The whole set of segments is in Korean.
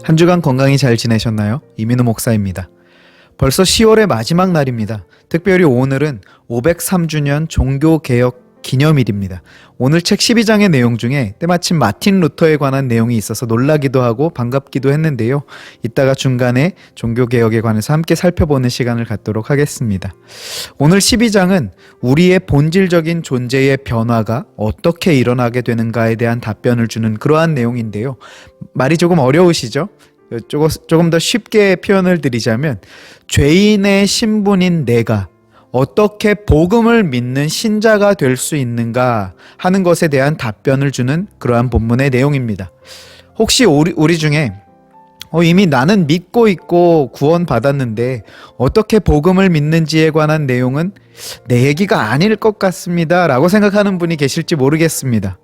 한 주간 건강히 잘 지내셨나요? 이민우 목사입니다. 벌써 10월의 마지막 날입니다. 특별히 오늘은 503주년 종교개혁 기념일입니다. 오늘 책 12장의 내용 중에 때마침 마틴 루터에 관한 내용이 있어서 놀라기도 하고 반갑기도 했는데요. 이따가 중간에 종교개혁에 관해서 함께 살펴보는 시간을 갖도록 하겠습니다. 오늘 12장은 우리의 본질적인 존재의 변화가 어떻게 일어나게 되는가에 대한 답변을 주는 그러한 내용인데요. 말이 조금 어려우시죠? 조금 더 쉽게 표현을 드리자면 죄인의 신분인 내가 어떻게 복음을 믿는 신자가 될 수 있는가 하는 것에 대한 답변을 주는 그러한 본문의 내용입니다. 혹시 우리 중에 이미 나는 믿고 있고 구원받았는데 어떻게 복음을 믿는지에 관한 내용은 내 얘기가 아닐 것 같습니다 라고 생각하는 분이 계실지 모르겠습니다.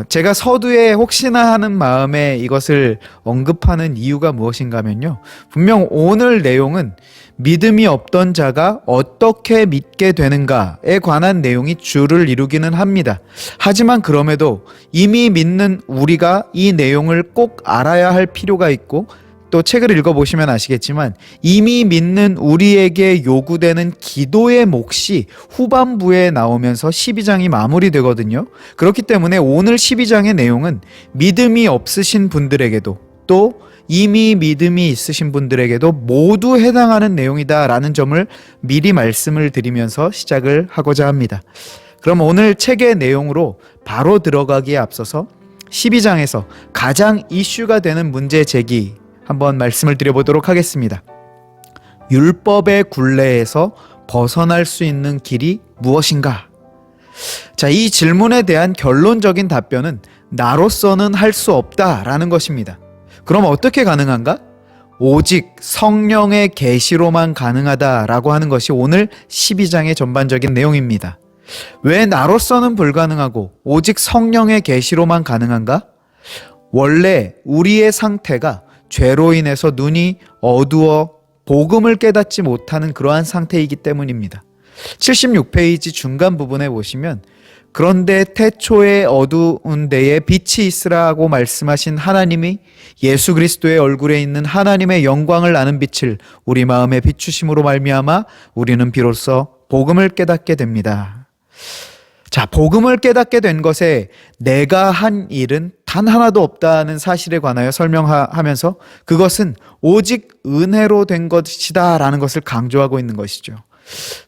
제가 서두에 혹시나 하는 마음에 이것을 언급하는 이유가 무엇인가 하면요, 분명 오늘 내용은 믿음이 없던 자가 어떻게 믿게 되는가에 관한 내용이 주를 이루기는 합니다. 하지만 그럼에도 이미 믿는 우리가 이 내용을 꼭 알아야 할 필요가 있고, 또 책을 읽어보시면 아시겠지만 이미 믿는 우리에게 요구되는 기도의 몫이 후반부에 나오면서 12장이 마무리되거든요. 그렇기 때문에 오늘 12장의 내용은 믿음이 없으신 분들에게도 또 이미 믿음이 있으신 분들에게도 모두 해당하는 내용이다라는 점을 미리 말씀을 드리면서 시작을 하고자 합니다. 그럼 오늘 책의 내용으로 바로 들어가기에 앞서서 12장에서 가장 이슈가 되는 문제 제기 한번 말씀을 드려보도록 하겠습니다. 율법의 굴레에서 벗어날 수 있는 길이 무엇인가? 자, 이 질문에 대한 결론적인 답변은 나로서는 할 수 없다라는 것입니다. 그럼 어떻게 가능한가? 오직 성령의 계시로만 가능하다라고 하는 것이 오늘 12장의 전반적인 내용입니다. 왜 나로서는 불가능하고 오직 성령의 계시로만 가능한가? 원래 우리의 상태가 죄로 인해서 눈이 어두워 복음을 깨닫지 못하는 그러한 상태이기 때문입니다. 76페이지 중간 부분에 보시면 그런데 태초에 어두운 데에 빛이 있으라고 말씀하신 하나님이 예수 그리스도의 얼굴에 있는 하나님의 영광을 아는 빛을 우리 마음에 비추심으로 말미암아 우리는 비로소 복음을 깨닫게 됩니다. 자, 복음을 깨닫게 된 것에 내가 한 일은 단 하나도 없다는 사실에 관하여 설명하면서 그것은 오직 은혜로 된 것이다 라는 것을 강조하고 있는 것이죠.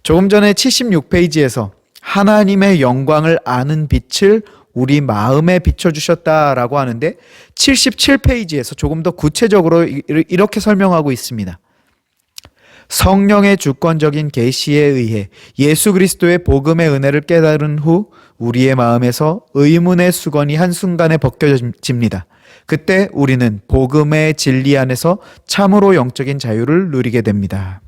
조금 전에 76페이지에서 하나님의 영광을 아는 빛을 우리 마음에 비춰주셨다라고 하는데 77페이지에서 조금 더 구체적으로 이렇게 설명하고 있습니다. 성령의 주권적인 계시에 의해 예수 그리스도의 복음의 은혜를 깨달은 후 우리의 마음에서 의문의 수건이 한순간에 벗겨집니다. 그때 우리는 복음의 진리 안에서 참으로 영적인 자유를 누리게 됩니다.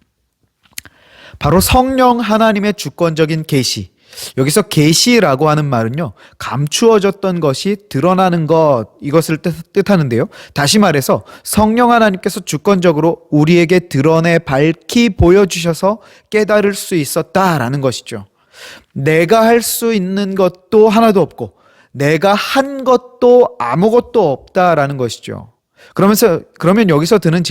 바로 성령 하나님의 주권적인 계시, 여기서 계시라고 하는 말은요, 감추어졌던 것이 드러나는 것, 이것을 뜻하는데요. 다시 말해서 성령 하나님께서 주권적으로 우리에게 드러내 밝히 보여주셔서 깨달을 수 있었다라는 것이죠. 내가 할 수 있는 것도 하나도 없고 내가 한 것도 아무것도 없다라는 것이죠. 그러면 여기서 드는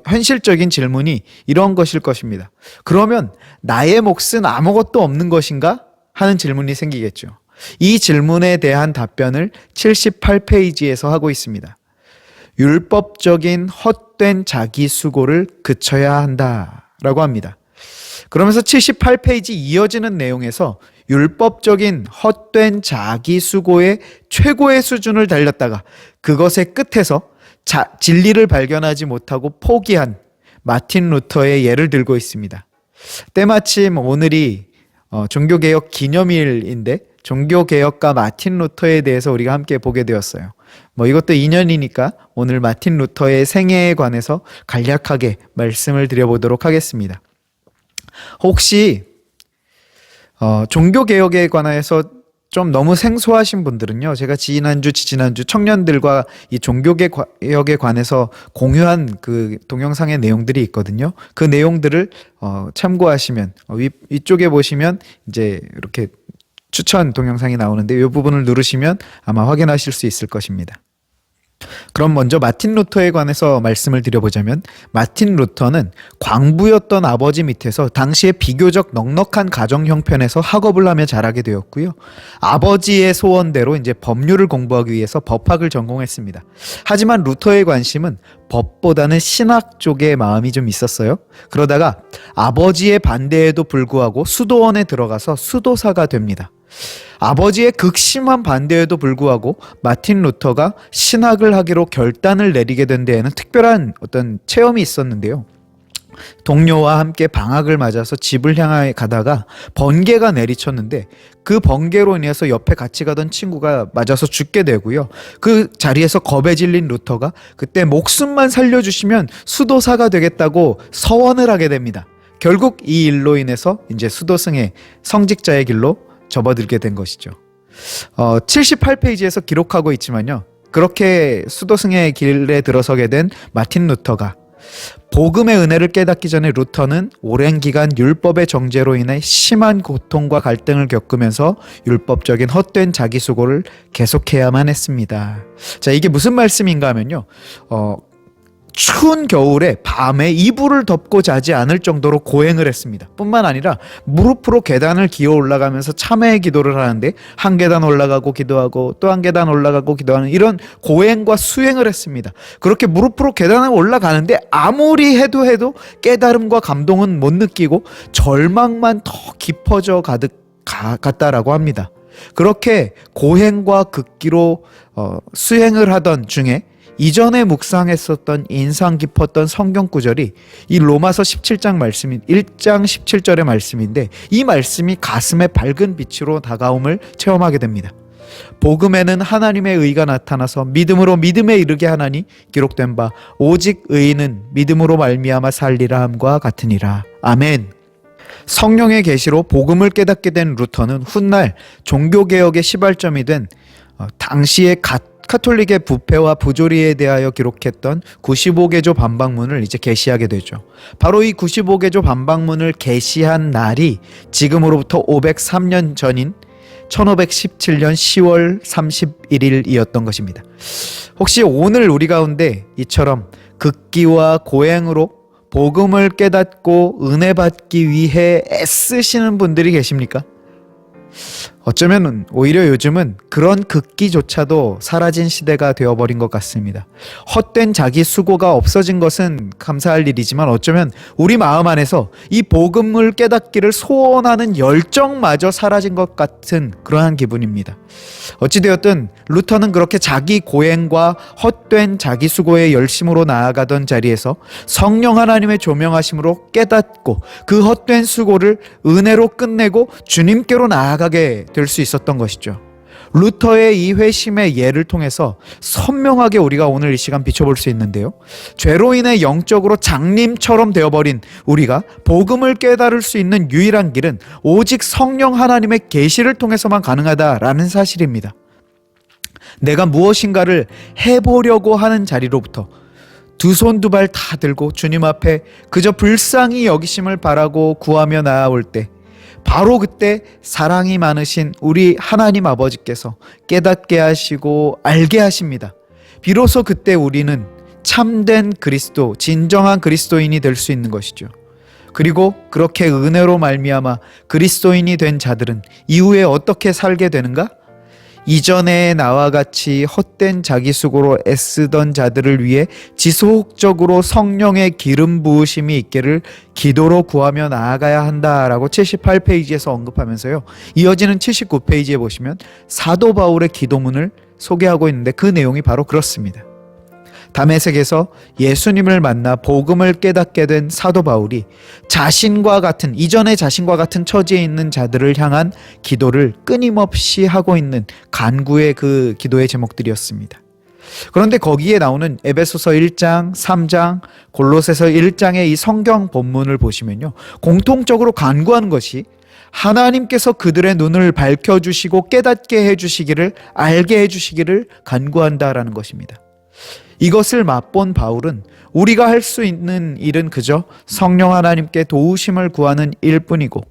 현실적인 질문이 이런 것일 것입니다. 그러면 나의 몫은 아무것도 없는 것인가? 하는 질문이 생기겠죠. 이 질문에 대한 답변을 78페이지에서 하고 있습니다. 율법적인 헛된 자기 수고를 그쳐야 한다라고 합니다. 그러면서 78페이지 이어지는 내용에서 율법적인 헛된 자기 수고의 최고의 수준을 달렸다가 그것의 끝에서 진리를 발견하지 못하고 포기한 마틴 루터의 예를 들고 있습니다. 때마침 오늘이 종교개혁 기념일인데 종교개혁가 마틴 루터에 대해서 우리가 함께 보게 되었어요. 이것도 인연이니까 오늘 마틴 루터의 생애에 관해서 간략하게 말씀을 드려보도록 하겠습니다. 혹시 종교개혁에 관해서 좀 너무 생소하신 분들은요, 제가 지지난주 청년들과 이 종교개혁에 관해서 공유한 그 동영상의 내용들이 있거든요. 그 내용들을 참고하시면 위쪽에 보시면 이제 이렇게 추천 동영상이 나오는데 이 부분을 누르시면 아마 확인하실 수 있을 것입니다. 그럼 먼저 마틴 루터에 관해서 말씀을 드려보자면, 마틴 루터는 광부였던 아버지 밑에서 당시에 비교적 넉넉한 가정 형편에서 학업을 하며 자라게 되었고요. 아버지의 소원대로 이제 법률을 공부하기 위해서 법학을 전공했습니다. 하지만 루터의 관심은 법보다는 신학 쪽에 마음이 좀 있었어요. 그러다가 아버지의 반대에도 불구하고 수도원에 들어가서 수도사가 됩니다. 아버지의 극심한 반대에도 불구하고 마틴 루터가 신학을 하기로 결단을 내리게 된 데에는 특별한 어떤 체험이 있었는데요. 동료와 함께 방학을 맞아서 집을 향해 가다가 번개가 내리쳤는데, 그 번개로 인해서 옆에 같이 가던 친구가 맞아서 죽게 되고요. 그 자리에서 겁에 질린 루터가 그때 목숨만 살려주시면 수도사가 되겠다고 서원을 하게 됩니다. 결국 이 일로 인해서 이제 수도승의 성직자의 길로 접어들게 된 것이죠. 78페이지에서 기록하고 있지만요, 그렇게 수도승의 길에 들어서게 된 마틴 루터가 복음의 은혜를 깨닫기 전에 루터는 오랜 기간 율법의 정죄로 인해 심한 고통과 갈등을 겪으면서 율법적인 헛된 자기수고를 계속해야만 했습니다. 자, 이게 무슨 말씀인가 하면요, 추운 겨울에 밤에 이불을 덮고 자지 않을 정도로 고행을 했습니다. 뿐만 아니라 무릎으로 계단을 기어 올라가면서 참회의 기도를 하는데, 한 계단 올라가고 기도하고 또 한 계단 올라가고 기도하는 이런 고행과 수행을 했습니다. 그렇게 무릎으로 계단을 올라가는데 아무리 해도 깨달음과 감동은 못 느끼고 절망만 더 깊어져 갔다라고 합니다. 그렇게 고행과 극기로 수행을 하던 중에 이전에 묵상했었던 인상 깊었던 성경 구절이 이 로마서 17장 말씀인 1장 17절의 말씀인데, 이 말씀이 가슴에 밝은 빛으로 다가옴을 체험하게 됩니다. 복음에는 하나님의 의가 나타나서 믿음으로 믿음에 이르게 하나니 기록된 바 오직 의인은 믿음으로 말미암아 살리라 함과 같으니라. 아멘. 성령의 계시로 복음을 깨닫게 된 루터는 훗날 종교개혁의 시발점이 된 당시의 카톨릭의 부패와 부조리에 대하여 기록했던 95개조 반박문을 이제 게시하게 되죠. 바로 이 95개조 반박문을 게시한 날이 지금으로부터 503년 전인 1517년 10월 31일이었던 것입니다. 혹시 오늘 우리 가운데 이처럼 극기와 고행으로 복음을 깨닫고 은혜 받기 위해 애쓰시는 분들이 계십니까? 어쩌면 오히려 요즘은 그런 극기조차도 사라진 시대가 되어버린 것 같습니다. 헛된 자기 수고가 없어진 것은 감사할 일이지만 어쩌면 우리 마음 안에서 이 복음을 깨닫기를 소원하는 열정마저 사라진 것 같은 그러한 기분입니다. 어찌되었든 루터는 그렇게 자기 고행과 헛된 자기 수고의 열심으로 나아가던 자리에서 성령 하나님의 조명하심으로 깨닫고 그 헛된 수고를 은혜로 끝내고 주님께로 나아가게 될 수 있었던 것이죠. 루터의 이 회심의 예를 통해서 선명하게 우리가 오늘 이 시간 비춰볼 수 있는데요, 죄로 인해 영적으로 장님처럼 되어버린 우리가 복음을 깨달을 수 있는 유일한 길은 오직 성령 하나님의 계시를 통해서만 가능하다라는 사실입니다. 내가 무엇인가를 해보려고 하는 자리로부터 두 손 두 발 다 들고 주님 앞에 그저 불쌍히 여기심을 바라고 구하며 나아올 때, 바로 그때 사랑이 많으신 우리 하나님 아버지께서 깨닫게 하시고 알게 하십니다. 비로소 그때 우리는 참된 그리스도, 진정한 그리스도인이 될 수 있는 것이죠. 그리고 그렇게 은혜로 말미암아 그리스도인이 된 자들은 이후에 어떻게 살게 되는가? 이전에 나와 같이 헛된 자기 수고로 애쓰던 자들을 위해 지속적으로 성령의 기름 부으심이 있기를 기도로 구하며 나아가야 한다라고 78페이지에서 언급하면서요, 이어지는 79페이지에 보시면 사도 바울의 기도문을 소개하고 있는데 그 내용이 바로 그렇습니다. 다메섹에서 예수님을 만나 복음을 깨닫게 된 사도 바울이 이전에 자신과 같은 처지에 있는 자들을 향한 기도를 끊임없이 하고 있는 간구의 그 기도의 제목들이었습니다. 그런데 거기에 나오는 에베소서 1장, 3장, 골로새서 1장의 이 성경 본문을 보시면요, 공통적으로 간구하는 것이 하나님께서 그들의 눈을 밝혀주시고 깨닫게 해주시기를, 알게 해주시기를 간구한다라는 것입니다. 이것을 맛본 바울은 우리가 할 수 있는 일은 그저 성령 하나님께 도우심을 구하는 일뿐이고,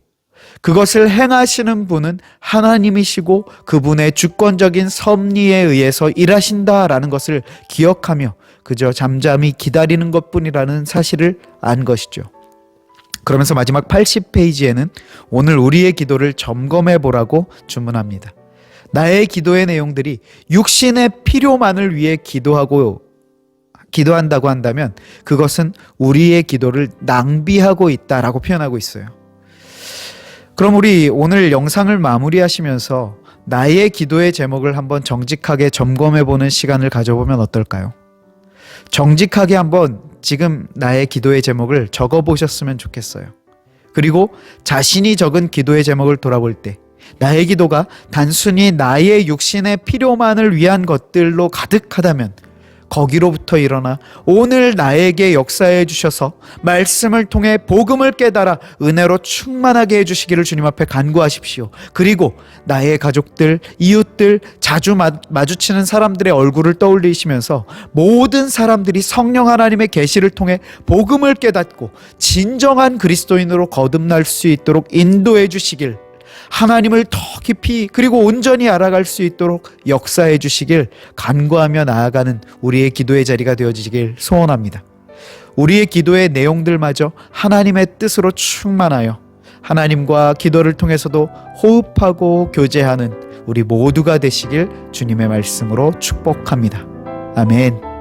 그것을 행하시는 분은 하나님이시고 그분의 주권적인 섭리에 의해서 일하신다라는 것을 기억하며 그저 잠잠히 기다리는 것뿐이라는 사실을 안 것이죠. 그러면서 마지막 80페이지에는 오늘 우리의 기도를 점검해 보라고 주문합니다. 나의 기도의 내용들이 육신의 필요만을 위해 기도한다고 한다면 그것은 우리의 기도를 낭비하고 있다라고 표현하고 있어요. 그럼 우리 오늘 영상을 마무리하시면서 나의 기도의 제목을 한번 정직하게 점검해 보는 시간을 가져보면 어떨까요? 정직하게 한번 지금 나의 기도의 제목을 적어 보셨으면 좋겠어요. 그리고 자신이 적은 기도의 제목을 돌아볼 때 나의 기도가 단순히 나의 육신의 필요만을 위한 것들로 가득하다면 거기로부터 일어나 오늘 나에게 역사해 주셔서 말씀을 통해 복음을 깨달아 은혜로 충만하게 해주시기를 주님 앞에 간구하십시오. 그리고 나의 가족들, 이웃들, 자주 마주치는 사람들의 얼굴을 떠올리시면서 모든 사람들이 성령 하나님의 계시를 통해 복음을 깨닫고 진정한 그리스도인으로 거듭날 수 있도록 인도해 주시길, 하나님을 더 깊이 그리고 온전히 알아갈 수 있도록 역사해 주시길 간구하며 나아가는 우리의 기도의 자리가 되어지길 소원합니다. 우리의 기도의 내용들마저 하나님의 뜻으로 충만하여 하나님과 기도를 통해서도 호흡하고 교제하는 우리 모두가 되시길 주님의 말씀으로 축복합니다. 아멘.